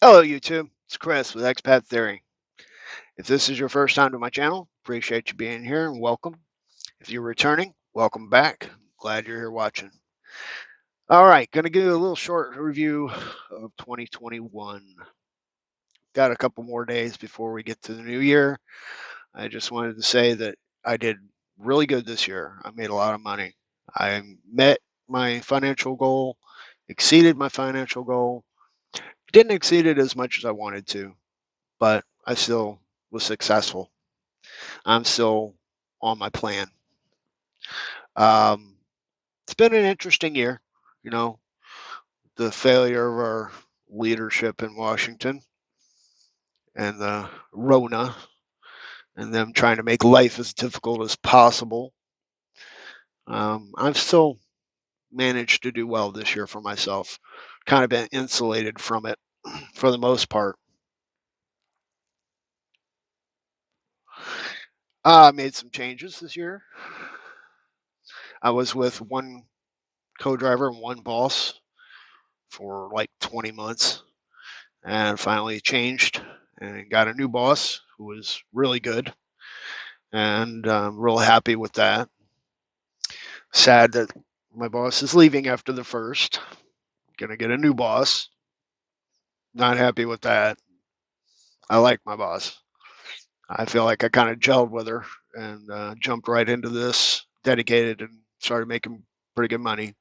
Hello, YouTube. It's Chris with Expat Theory. If this is your first time to my channel, appreciate you being here and welcome. If you're returning, welcome back. Glad you're here watching. All right, going to give you a little short review of 2021. Got a couple more days before we get to the new year. I just wanted to say that I did really good this year. I made a lot of money. I met my financial goal, exceeded my financial goal. Didn't exceed it as much as I wanted to, but I still was successful. I'm still on my plan. Um, it's been an interesting year, you know, the failure of our leadership in Washington and the Rona and them trying to make life as difficult as possible. I've still managed to do well this year for myself, kind of been insulated from it for the most part. I made some changes this year. I was with one co-driver and one boss for like 20 months and finally changed and got a new boss who was really good, and I'm real happy with that. Sad that my boss is leaving after the first. Gonna get a new boss. Not happy with that. I like my boss. I feel like I kind of gelled with her and jumped right into this, dedicated, and started making pretty good money.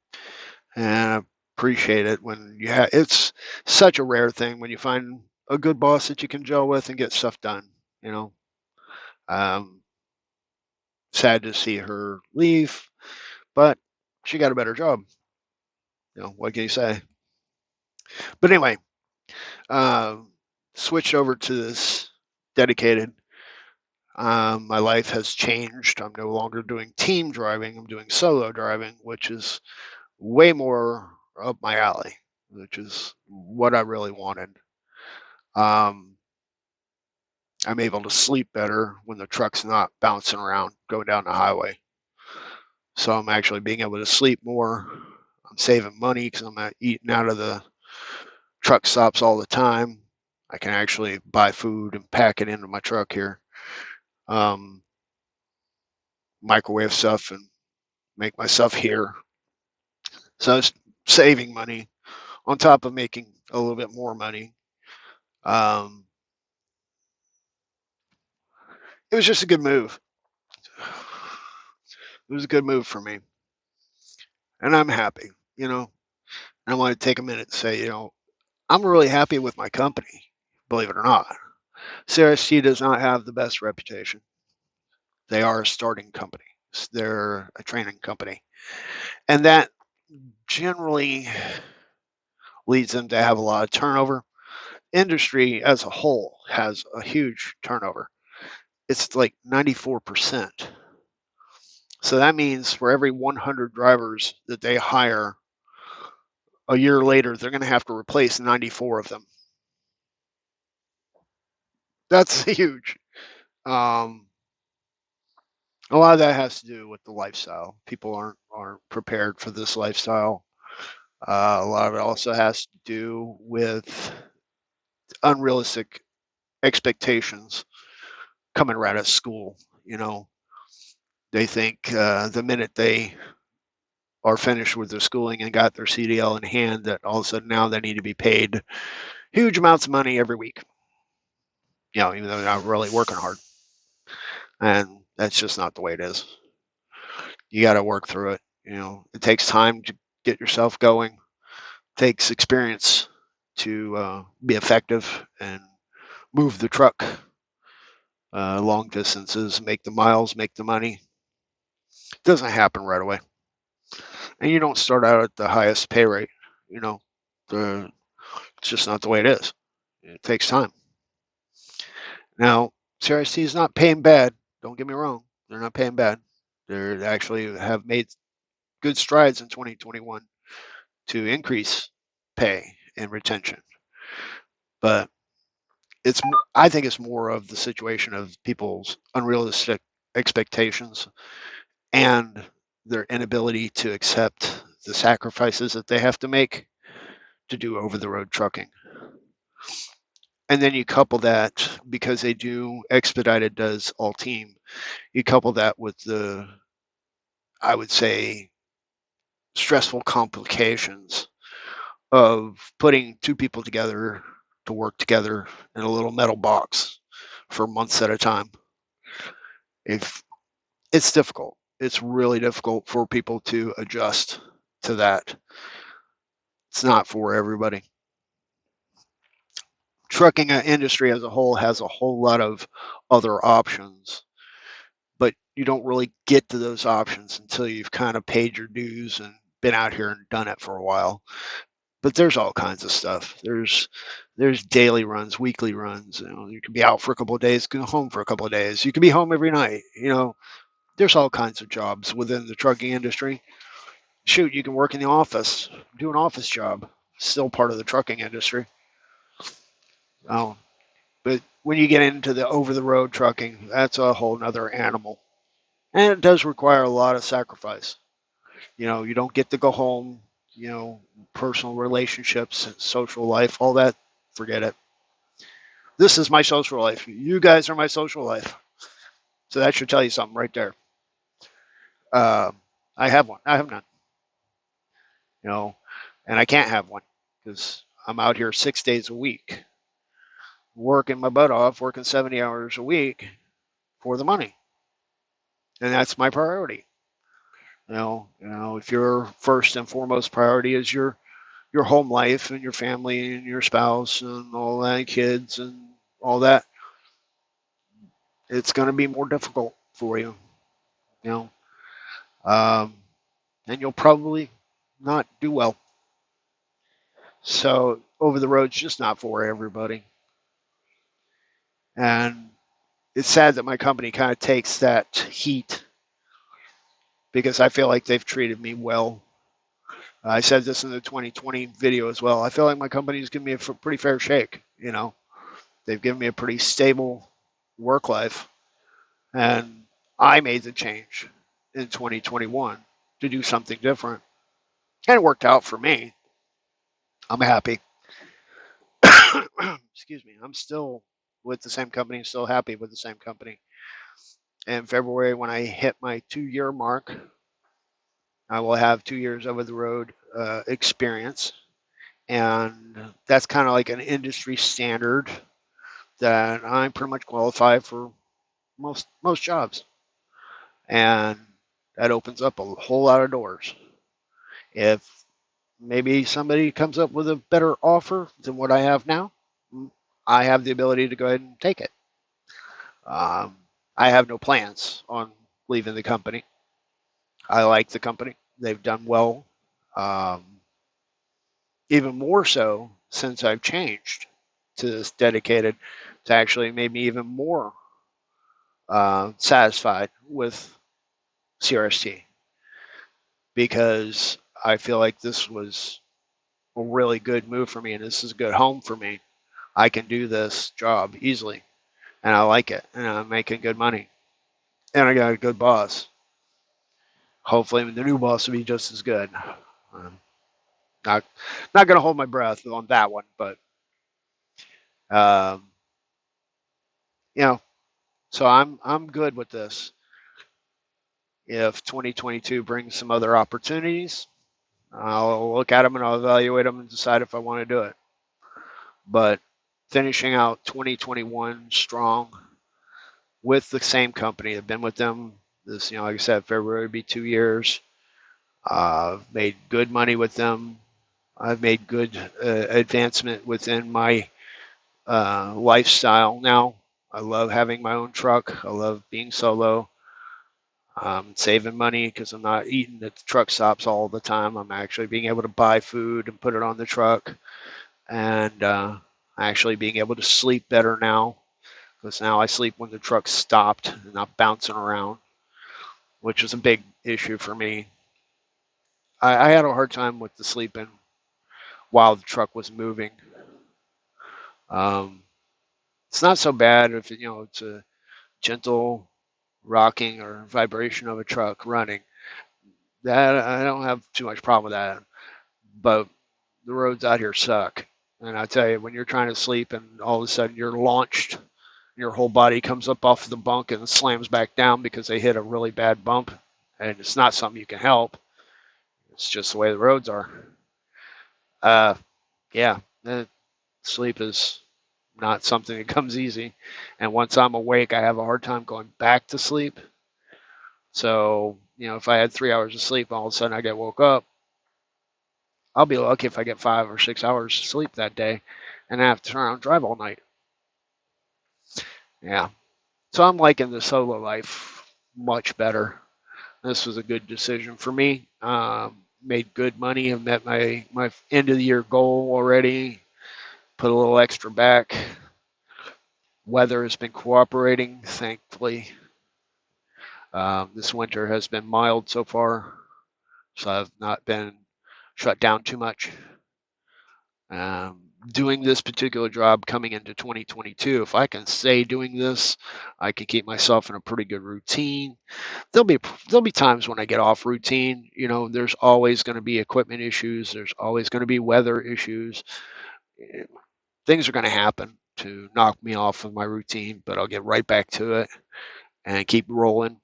And I appreciate it when you have. It's such a rare thing when you find a good boss that you can gel with and get stuff done. You know, um, sad to see her leave, but she got a better job. What can you say? But anyway, um, switched over to this dedicated. My life has changed. I'm no longer doing team driving. I'm doing solo driving, which is way more up my alley, which is what I really wanted. Um, I'm able to sleep better when the truck's not bouncing around going down the highway. So I'm actually being able to sleep more. I'm saving money because I'm not eating out of the truck stops all the time. I can actually buy food and pack it into my truck here, um, microwave stuff and make myself here. So it's saving money on top of making a little bit more money. Um, it was just a good move. It was a good move for me, and I'm happy. You know, and I want to take a minute and say, I'm really happy with my company. Believe it or not, CRST does not have the best reputation. They are a starting company. They're a training company, and that generally leads them to have a lot of turnover. Industry as a whole has a huge turnover. It's like 94%. So that means for every 100 drivers that they hire a year later, they're going to have to replace 94 of them. That's huge. Um, a lot of that has to do with the lifestyle. People aren't prepared for this lifestyle. A lot of it also has to do with unrealistic expectations coming right out of school. You know, they think the minute they are finished with their schooling and got their CDL in hand, that all of a sudden now they need to be paid huge amounts of money every week. Even though they're not really working hard, and that's just not the way it is. You got to work through it. It takes time to get yourself going. It takes experience to be effective and move the truck long distances, make the miles, make the money. It doesn't happen right away, and you don't start out at the highest pay rate. You know, the, it's just not the way it is. It takes time. Now, CRC is not paying bad. Don't get me wrong; they're not paying bad. They actually have made good strides in 2021 to increase pay and retention. But it's I think it's more of the situation of people's unrealistic expectations and their inability to accept the sacrifices that they have to make to do over the road trucking. And then you couple that, because they do Expedited does all team, you couple that with the, I would say, stressful complications of putting two people together to work together in a little metal box for months at a time. If it's difficult, it's really difficult for people to adjust to that. It's not for everybody. Trucking industry as a whole has a whole lot of other options, but you don't really get to those options until you've kind of paid your dues and been out here and done it for a while. But there's all kinds of stuff. There's daily runs, weekly runs. You can be out for a couple of days, go home for a couple of days. You can be home every night. There's all kinds of jobs within the trucking industry. Shoot, you can work in the office, do an office job, still part of the trucking industry. Oh, but when you get into the over the road trucking, that's a whole nother animal. And it does require a lot of sacrifice. You don't get to go home, personal relationships, social life, all that, forget it. This is my social life. You guys are my social life. So that should tell you something right there. Uh, I have one. I have none. You know, and I can't have one because I'm out here 6 days a week, working my butt off, working 70 hours a week for the money, and that's my priority. If your first and foremost priority is your home life and your family and your spouse and all that, kids and all that, it's going to be more difficult for you. You know, um, and you'll probably not do well. So over the road's just not for everybody. And it's sad that my company kind of takes that heat because I feel like they've treated me well. I said this in the 2020 video as well. I feel like my company's given me a pretty fair shake. They've given me a pretty stable work life, and I made the change in 2021 to do something different, and it worked out for me. I'm happy. Excuse me. I'm still with the same company, still happy with the same company. In February, when I hit my 2-year mark, I will have 2 years over the road experience. And that's kind of like an industry standard that I'm pretty much qualified for most jobs. And that opens up a whole lot of doors. If maybe somebody comes up with a better offer than what I have now, I have the ability to go ahead and take it. Um, I have no plans on leaving the company. I like the company. They've done well. Um, Even more so since I've changed to this dedicated, to actually made me even more satisfied with CRST, because I feel like this was a really good move for me and this is a good home for me. I can do this job easily and I like it and I'm making good money and I got a good boss. Hopefully the new boss will be just as good. Um, not not going to hold my breath on that one, but um, you know, so I'm good with this. If 2022 brings some other opportunities, I'll look at them and I'll evaluate them and decide if I want to do it. But finishing out 2021 strong with the same company, I've been with them this, like I said, February would be 2 years. I've made good money with them. I've made good advancement within my lifestyle now. I love having my own truck. I love being solo. Saving money because I'm not eating at the truck stops all the time. I'm actually being able to buy food and put it on the truck, and actually being able to sleep better now because now I sleep when the truck stopped and not bouncing around, which is a big issue for me. I had a hard time with the sleeping while the truck was moving. Um, it's not so bad if it's a gentle rocking or vibration of a truck running. That I don't have too much problem with that, but the roads out here suck. And I tell you, when you're trying to sleep and all of a sudden you're launched, your whole body comes up off the bunk and slams back down because they hit a really bad bump, and it's not something you can help. It's just the way the roads are. Yeah, sleep is not something that comes easy. And once I'm awake, I have a hard time going back to sleep. So, if I had 3 hours of sleep, all of a sudden I get woke up, I'll be lucky if I get 5 or 6 hours of sleep that day, and I have to turn around and drive all night. Yeah. So I'm liking the solo life much better. This was a good decision for me. Made good money. Have met my end of the year goal already. Put a little extra back. Weather has been cooperating, thankfully. This winter has been mild so far, so I've not been shut down too much. Doing this particular job coming into 2022, if I can stay doing this, I can keep myself in a pretty good routine. There'll be times when I get off routine. There's always going to be equipment issues. There's always going to be weather issues. Things are going to happen to knock me off of my routine, but I'll get right back to it and keep rolling,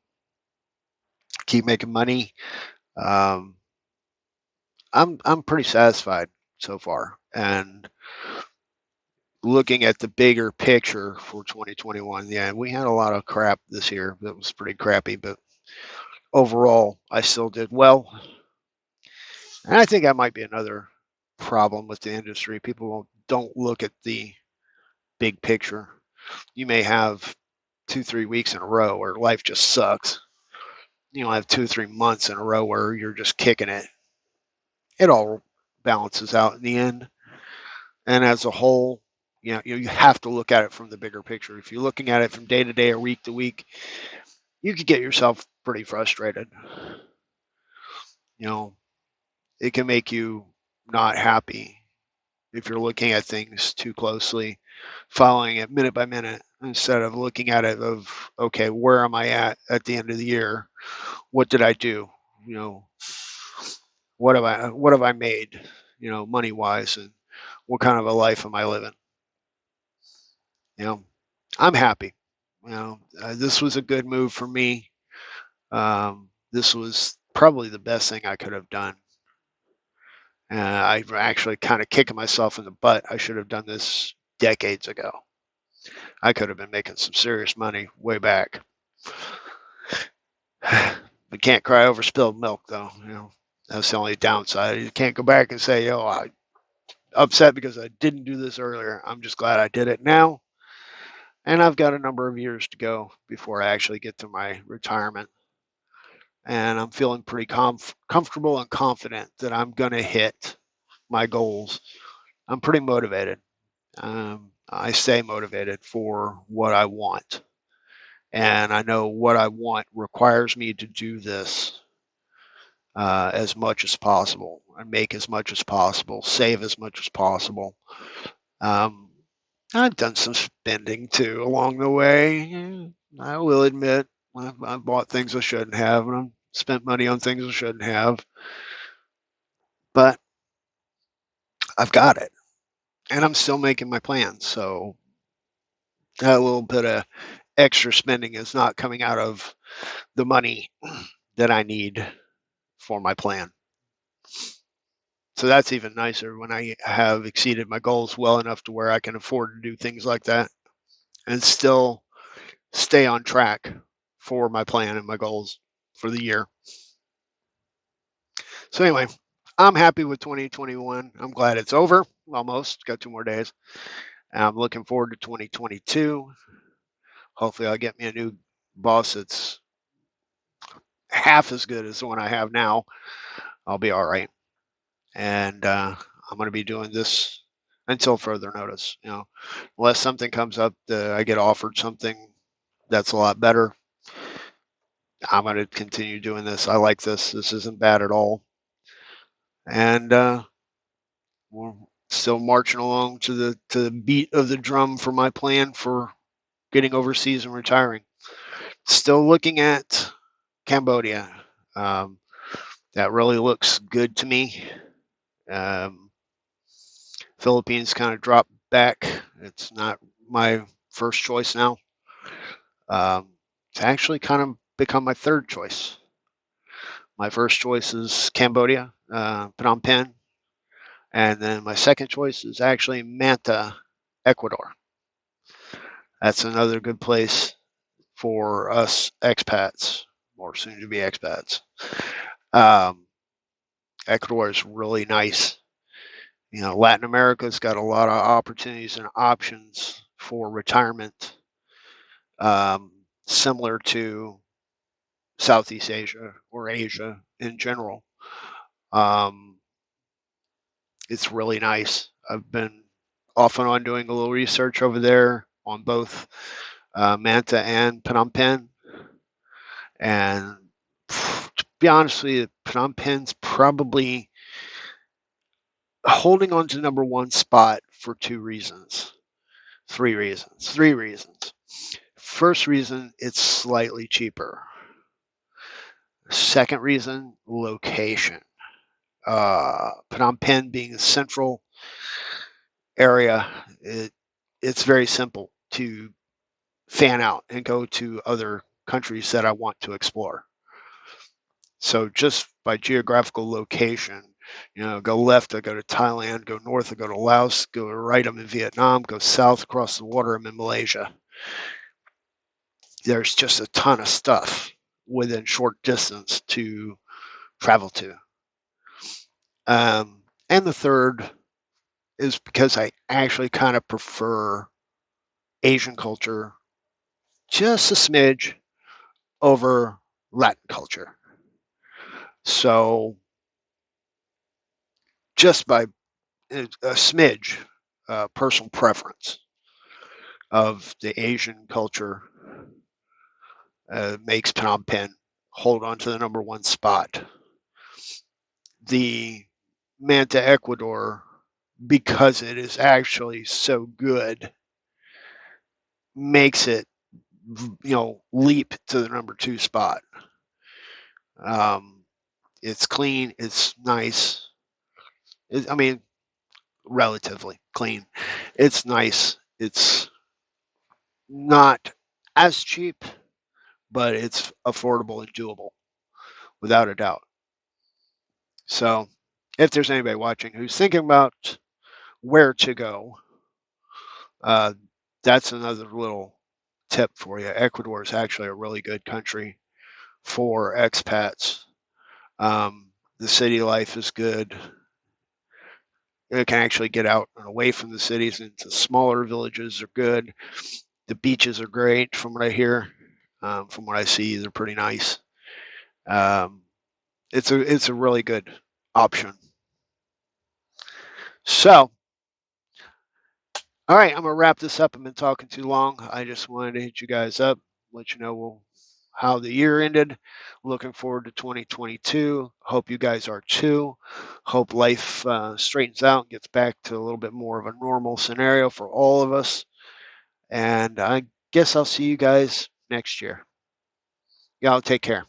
keep making money. Um, I'm pretty satisfied so far, and looking at the bigger picture for 2021, yeah, we had a lot of crap this year that was pretty crappy, but overall, I still did well. And I think that might be another problem with the industry. People don't look at the big picture. You may have 2-3 weeks in a row where life just sucks. You'll have 2-3 months in a row where you're just kicking it. It all balances out in the end. And as a whole, you have to look at it from the bigger picture. If you're looking at it from day to day or week to week, you could get yourself pretty frustrated. It can make you not happy if you're looking at things too closely, following it minute by minute instead of looking at it of, okay, where am I at the end of the year? What did I do? What have I made, money wise, and what kind of a life am I living? I'm happy. This was a good move for me. This was probably the best thing I could have done. I'm actually kind of kicking myself in the butt. I should have done this decades ago. I could have been making some serious money way back. We can't cry over spilled milk, though. That's the only downside. You can't go back and say, I'm upset because I didn't do this earlier. I'm just glad I did it now. And I've got a number of years to go before I actually get to my retirement. And I'm feeling pretty comfortable and confident that I'm going to hit my goals. I'm pretty motivated. I stay motivated for what I want. And I know what I want requires me to do this as much as possible and make as much as possible, save as much as possible. I've done some spending too along the way. I will admit, I've bought things I shouldn't have, and I've spent money on things I shouldn't have. But I've got it, and I'm still making my plans. So a little bit of extra spending is not coming out of the money that I need for my plan. So that's even nicer when I have exceeded my goals well enough to where I can afford to do things like that and still stay on track for my plan and my goals for the year. So anyway, I'm happy with 2021. I'm glad it's over. Almost got 2 more days. I'm looking forward to 2022. Hopefully I'll get me a new boss that's half as good as the one I have now. I'll be all right. And I'm going to be doing this until further notice. Unless something comes up that I get offered something that's a lot better, I'm going to continue doing this. I like this. This isn't bad at all. And we're still marching along to the beat of the drum for my plan for getting overseas and retiring. Still looking at Cambodia. That really looks good to me. Philippines kind of dropped back. It's not my first choice now. It's actually kind of become my third choice. My first choice is Cambodia, Phnom Penh, and then my second choice is actually Manta, Ecuador. That's another good place for us expats, or soon to be expats. Ecuador is really nice. You know, Latin America's got a lot of opportunities and options for retirement, similar to Southeast Asia or Asia in general. It's really nice. I've been off and on doing a little research over there on both Manta and Phnom Penh. And to be honest with you, Phnom Penh's probably holding on to number one spot for three reasons. First reason, it's slightly cheaper. Second reason, location. Phnom Penh being a central area, it's very simple to fan out and go to other countries that I want to explore. So just by geographical location, you know, go left, I go to Thailand, go north, I go to Laos, go right, I'm in Vietnam, go south across the water, I'm in Malaysia. There's just a ton of stuff within short distance to travel to. And the third is because I actually kind of prefer Asian culture just a smidge over Latin culture. So just by a smidge, personal preference of the Asian culture makes Phnom Penh hold on to the number one spot. The Manta, Ecuador, because it is actually so good, makes it, you know, leap to the number two spot. It's clean, it's nice. I mean, relatively clean. It's nice. It's not as cheap, but it's affordable and doable, without a doubt. So, if there's anybody watching who's thinking about where to go, that's another little tip for you. Ecuador is actually a really good country for expats. The city life is good. You can actually get out and away from the cities into smaller villages are good. The beaches are great from what I hear. From what I see, they're pretty nice. It's a really good option. So, all right, I'm gonna wrap this up. I've been talking too long. I just wanted to hit you guys up, let you know how the year ended. Looking forward to 2022. Hope you guys are too. Hope life straightens out, gets back to a little bit more of a normal scenario for all of us. And I guess I'll see you guys next year. Y'all take care.